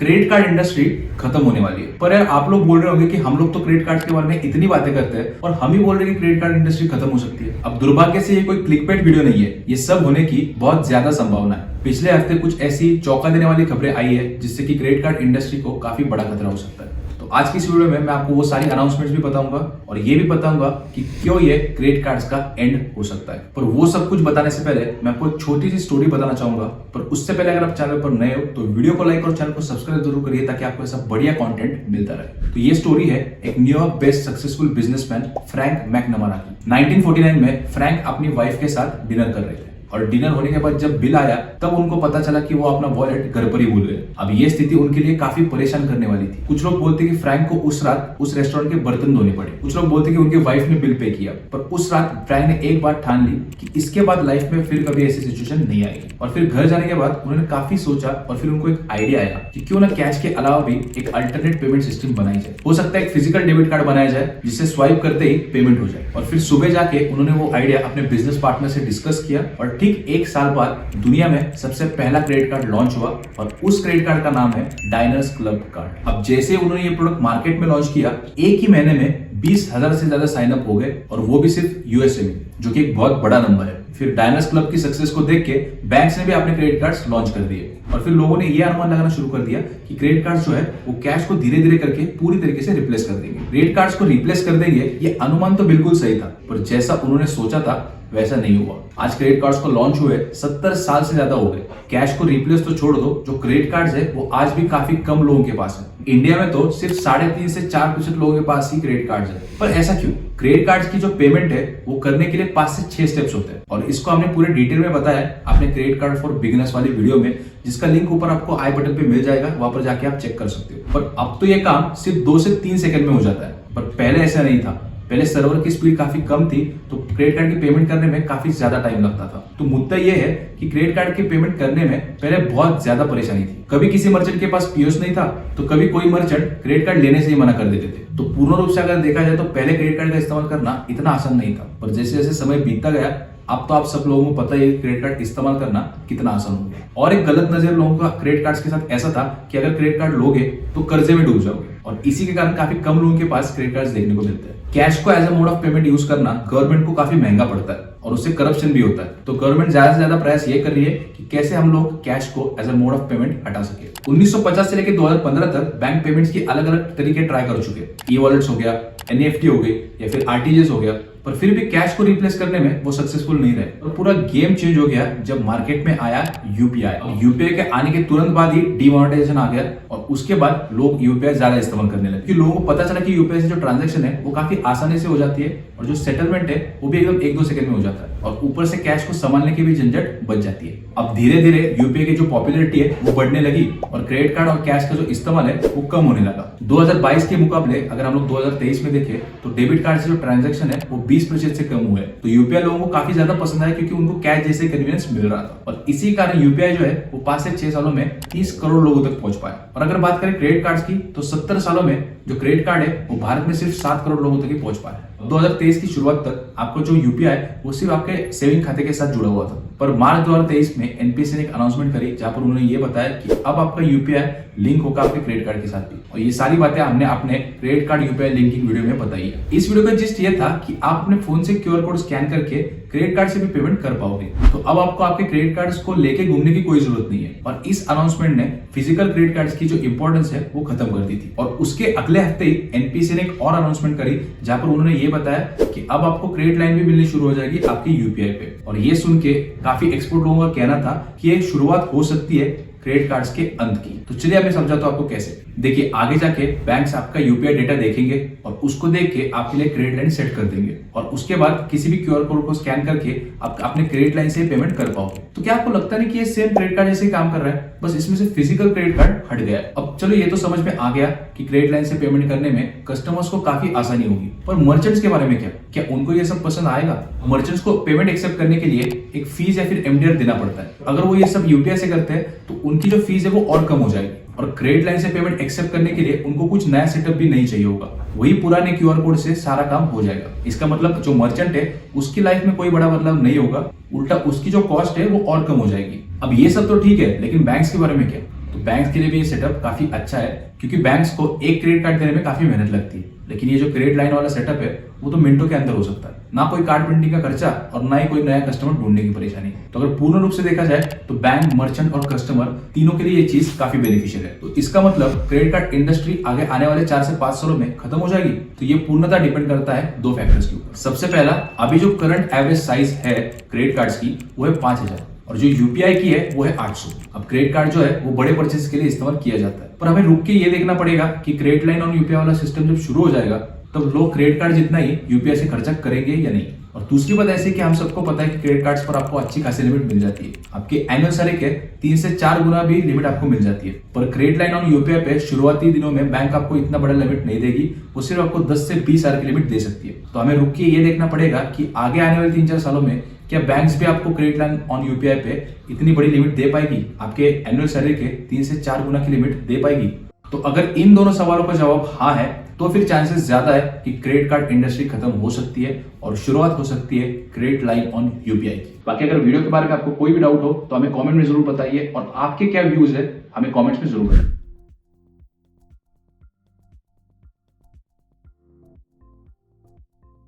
Credit card industry खत्म होने वाली है। पर यार आप लोग बोल रहे होंगे कि हम लोग तो क्रेडिट कार्ड के बारे में इतनी बातें करते हैं और हम ही बोल रहे हैं कि क्रेडिट कार्ड इंडस्ट्री खत्म हो सकती है। अब दुर्भाग्य से ये कोई क्लिकबेट वीडियो नहीं है, ये सब होने की बहुत ज्यादा संभावना है। पिछले हफ्ते कुछ ऐसी चौंका देने वाली खबरें आई है जिससे कि क्रेडिट कार्ड इंडस्ट्री को काफी बड़ा खतरा हो सकता है। तो आज की इस वीडियो में मैं आपको वो सारी अनाउंसमेंट्स भी बताऊंगा और ये भी बताऊंगा कि क्यों ये क्रेडिट कार्ड्स का एंड हो सकता है। पर वो सब कुछ बताने से पहले मैं आपको एक छोटी सी स्टोरी बताना चाहूंगा। पर उससे पहले अगर आप चैनल पर नए हो तो वीडियो को लाइक और चैनल को सब्सक्राइब जरूर करिए ताकि आपको ऐसा बढ़िया कंटेंट मिलता रहे। तो ये स्टोरी है एक New York based successful businessman Frank McNamara की। 1949 में फ्रैंक अपनी वाइफ के साथ डिनर कर रहे थे और डिनर होने के बाद जब बिल आया तब उनको पता चला कि वो अपना वॉलेट घर पर ही भूल गए। अब ये स्थिति उनके लिए काफी परेशान करने वाली थी। कुछ लोग बोलते कि फ्रैंक को उस रात उस रेस्टोरेंट के बर्तन धोने पड़े, कुछ लोग बोलते कि उनकी वाइफ ने बिल पे किया। पर उस रात फ्रैंक ने एक बात ठान ली कि इसके बाद लाइफ में फिर कभी ऐसी सिचुएशन नहीं आएगी। और फिर घर जाने के बाद उन्होंने काफी सोचा और फिर उनको एक आइडिया आया कि क्यों ना कैश के अलावा भी एक अल्टरनेट पेमेंट सिस्टम बनाई जाए। हो सकता है एक फिजिकल डेबिट कार्ड बनाया जाए जिससे स्वाइप करते ही पेमेंट हो जाए। और फिर सुबह जाके उन्होंने वो आइडिया अपने बिजनेस पार्टनर से डिस्कस किया और ठीक एक साल दुनिया में सबसे पहला क्रेडिट कार्ड लॉन्च हुआ और उस क्रेडिट कार्ड का नाम है डायनर्स क्लब कार्ड। अब जैसे उन्होंने ये प्रोडक्ट मार्केट में लॉन्च किया, एक ही महीने में 20,000 से ज्यादा साइन अप हो गए और वो भी सिर्फ यूएसए में, जो कि एक बहुत बड़ा नंबर है। फिर डायनर्स क्लब की सक्सेस को देख के बैंक्स ने भी अपने क्रेडिट कार्ड्स लॉन्च कर दिए और फिर लोगों ने ये अनुमान लगाना शुरू कर दिया कि क्रेडिट कार्ड्स जो है वो कैश को धीरे धीरे करके पूरी तरीके से रिप्लेस कर देंगे। क्रेडिट कार्ड्स को रिप्लेस कर देंगे, ये अनुमान तो बिल्कुल सही था, पर जैसा उन्होंने सोचा था वैसा नहीं हुआ। आज क्रेडिट कार्ड्स को लॉन्च हुए 70 साल से ज्यादा हो गए। कैश को रिप्लेस तो छोड़ दो, जो क्रेडिट कार्ड्स है वो आज भी काफी कम लोगों के पास है। इंडिया में तो सिर्फ 3.5 से 4% लोगों के पास ही क्रेडिट कार्ड्स है। पर ऐसा क्यों? क्रेडिट कार्ड्स की जो पेमेंट है वो करने के लिए 5 से 6 स्टेप्स होते हैं और इसको हमने पूरे डिटेल में बताया अपने क्रेडिट कार्ड फॉर बिगिनर्स वाली वीडियो में, जिसका लिंक ऊपर आपको आई बटन पे मिल जाएगा, वहां पर जाके आप चेक कर सकते हो। पर अब तो ये काम सिर्फ 2 से 3 सेकंड में हो जाता है, पर पहले ऐसा नहीं था। पहले सर्वर की स्पीड काफी कम थी तो क्रेडिट कार्ड की पेमेंट करने में काफी ज्यादा टाइम लगता था। तो मुद्दा यह है कि क्रेडिट कार्ड की पेमेंट करने में पहले बहुत ज्यादा परेशानी थी। कभी किसी मर्चेंट के पास पीओएस नहीं था तो कभी कोई मर्चेंट क्रेडिट कार्ड लेने से ही मना कर देते थे। तो पूर्ण रूप से अगर देखा जाए तो पहले क्रेडिट कार्ड का इस्तेमाल करना इतना आसान नहीं था, पर जैसे जैसे समय बीतता गया अब तो आप सब लोगों को पता है क्रेडिट कार्ड इस्तेमाल करना कितना आसान हो गया। और एक गलत नजर लोगों का क्रेडिट कार्ड्स के साथ ऐसा था कि अगर क्रेडिट कार्ड लोगे तो कर्जे में डूब जाओगे और इसी के कारण काफी कम लोगों के पास क्रेडिट कार्ड्स देखने को मिलते हैं। कैश को as a mode of payment use करना गवर्नमेंट को काफी महंगा पड़ता है और उससे करप्शन भी होता है। तो गवर्नमेंट ज्यादा से ज्यादा प्रयास ये कर रही है कि कैसे हम लोग कैश को as a mode of payment हटा सके। 1950 से लेकर 2015 तक बैंक पेमेंट्स की अलग अलग तरीके ट्राई कर चुके। ई वॉलेट्स हो गया, एनईएफटी हो गई या फिर आरटीजीएस हो गया, पर फिर भी कैश को रिप्लेस करने में वो सक्सेसफुल नहीं रहे और पूरा गेम चेंज हो गया जब मार्केट में आया यूपीआई। और यूपीआई के आने के तुरंत बाद ही डीमोनेटाइजेशन आ गया और उसके बाद लोग यूपीआई ज्यादा इस्तेमाल करने लगे क्योंकि लोगों को पता चला कि यूपीआई से जो ट्रांजैक्शन है वो काफी आसानी से हो जाती है और जो सेटलमेंट है वो भी एकदम 1-2 सेकंड में हो जाता है और ऊपर से कैश को संभालने की भी झंझट बच जाती है। अब धीरे धीरे यूपीआई की जो पॉपुलैरिटी है वो बढ़ने लगी और क्रेडिट कार्ड और कैश का जो इस्तेमाल है वो कम होने लगा। 2022 के मुकाबले अगर हम लोग 2023 में देखें तो डेबिट कार्ड से जो ट्रांजैक्शन है वो 20% से कम हुए। तो यूपीआई लोगों को काफी ज्यादा पसंद आया क्योंकि उनको कैश जैसे कन्वीनियंस मिल रहा था और इसी कारण यूपीआई जो है वो 5 से 6 सालों में 30 करोड़ लोगों तक पहुंच पाया। और अगर बात करें क्रेडिट कार्ड्स की तो 70 सालों में जो क्रेडिट कार्ड है वो भारत में सिर्फ 7 करोड़ लोगों तक ही पहुंच पाया। 2023 की शुरुआत तक आपको जो यूपीआई वो सिर्फ आपके सेविंग खाते के साथ जुड़ा हुआ था, पर मार्च 2023 में एनपीएससी ने एक अनाउंसमेंट करी जहां पर उन्होंने ये बताया कि अब आपका यूपीआई लिंक होगा आपके क्रेडिट कार्ड के साथ भी। और ये सारी बातें हमने अपने credit card UPI linking video में बताई है। इस वीडियो का जिस्ट ये था कि आप अपने फोन से क्यूआर कोड स्कैन करके क्रेडिट कार्ड से भी पेमेंट कर पाओगे। तो अब आपको आपके क्रेडिट कार्ड्स को लेके घूमने की कोई जरूरत नहीं है और इस अनाउंसमेंट ने फिजिकल क्रेडिट कार्ड्स की जो इंपॉर्टेंस है वो खत्म कर दी थी। और उसके अगले हफ्ते ही एनपीएससी ने एक और अनाउंसमेंट करी जहां पर उन्होंने ये बताया कि अब आपको क्रेडिट लाइन भी मिलनी शुरू हो जाएगी आपके यूपीआई पे। और ये सुन के काफी एक्सपर्ट लोगों का कहना था कि ये शुरुआत हो सकती है क्रेडिट कार्ड्स के अंत की। तो चलिए मैं समझाता हूं आपको कैसे। देखिए, आगे जाके बैंक्स आपका यूपीआई डेटा देखेंगे और उसको देख के आपके लिए क्रेडिट लाइन सेट कर देंगे और उसके बाद किसी भी क्यूआर कोड को स्कैन करके आप अपने क्रेडिट लाइन से पेमेंट कर पाओगे। तो क्या आपको लगता नहीं कि ये सेम क्रेडिट कार्ड जैसे काम कर रहा है, बस इसमें से फिजिकल क्रेडिट कार्ड हट गया है। अब चलो ये तो समझ में आ गया कि क्रेडिट लाइन से पेमेंट करने में कस्टमर्स को काफी आसानी होगी, पर मर्चेंट्स के बारे में क्या उनको ये सब पसंद आएगा? मर्चेंट्स को पेमेंट एक्सेप्ट करने के लिए एक फीस या फिर एमडीआर देना पड़ता है। अगर वो ये सब यूपीआई से करते हैं तो उनकी जो फीस है वो और कम हो जाएगी और क्रेडिट लाइन से पेमेंट एक्सेप्ट करने के लिए उनको कुछ नया सेटअप भी नहीं चाहिए होगा, वही पुराने क्यूआर कोड से सारा काम हो जाएगा। इसका मतलब जो मर्चेंट है उसकी लाइफ में कोई बड़ा बदलाव नहीं होगा, उल्टा उसकी जो कॉस्ट है वो और कम हो जाएगी। अब ये सब तो ठीक है, लेकिन बैंक्स के बारे में क्या? तो बैंक्स के लिए भी ये सेटअप काफी अच्छा है, क्योंकि बैंक्स को एक क्रेडिट कार्ड देने में काफी मेहनत लगती है, लेकिन ये जो क्रेडिट लाइन वाला सेटअप है वो तो मिनटों के अंदर हो सकता है। ना कोई कार्ड प्रिंटिंग का खर्चा और ना ही कोई नया कस्टमर ढूंढने की परेशानी। तो अगर पूर्ण रूप से देखा जाए तो बैंक, मर्चेंट और कस्टमर तीनों के लिए ये चीज काफी बेनिफिशियल है। तो इसका मतलब क्रेडिट कार्ड इंडस्ट्री आगे आने वाले 4 से 5 सालों में खत्म हो जाएगी। तो ये पूर्णतः डिपेंड करता है 2 फैक्टर्स के ऊपर। सबसे पहला, अभी जो करंट एवरेज साइज है क्रेडिट कार्ड्स की वो है 5000 और जो यूपीआई की है वो है 800। अब क्रेडिट कार्ड जो है वो बड़े परचेज के लिए इस्तेमाल किया जाता है, पर हमें रुक के ये देखना पड़ेगा कि क्रेडिट लाइन ऑन यूपीआई वाला सिस्टम जब शुरू हो जाएगा तब लोग क्रेडिट कार्ड जितना ही यूपीआई से खर्चा करेंगे या नहीं। और दूसरी बात ऐसी कि हम सबको पता है कि क्रेडिट कार्ड्स पर आपको अच्छी खासी लिमिट मिल जाती है। आपके एनुअल सैलरी के 3 से 4 गुना भी लिमिट आपको मिल जाती है, पर क्रेडिट लाइन ऑन यूपीआई पे शुरुआती दिनों में बैंक आपको इतना बड़ा लिमिट नहीं देगी, वो सिर्फ आपको 10 से 20 हजार की लिमिट दे सकती है। तो हमें रुक के ये देखना पड़ेगा कि आगे आने वाले 3-4 सालों में क्या बैंक्स भी आपको क्रेडिट लाइन ऑन यूपीआई पे इतनी बड़ी लिमिट दे पाएगी, आपके एनुअल सैलरी के 3 से 4 गुना की लिमिट दे पाएगी। तो अगर इन दोनों सवालों का जवाब हाँ है तो फिर चांसेस ज्यादा है कि क्रेडिट कार्ड इंडस्ट्री खत्म हो सकती है और शुरुआत हो सकती है क्रेडिट लाइन ऑन यूपीआई की। बाकी अगर वीडियो के बारे में आपको कोई भी डाउट हो तो हमें कमेंट में जरूर बताइए और आपके क्या व्यूज है हमें कमेंट्स में जरूर बताइए।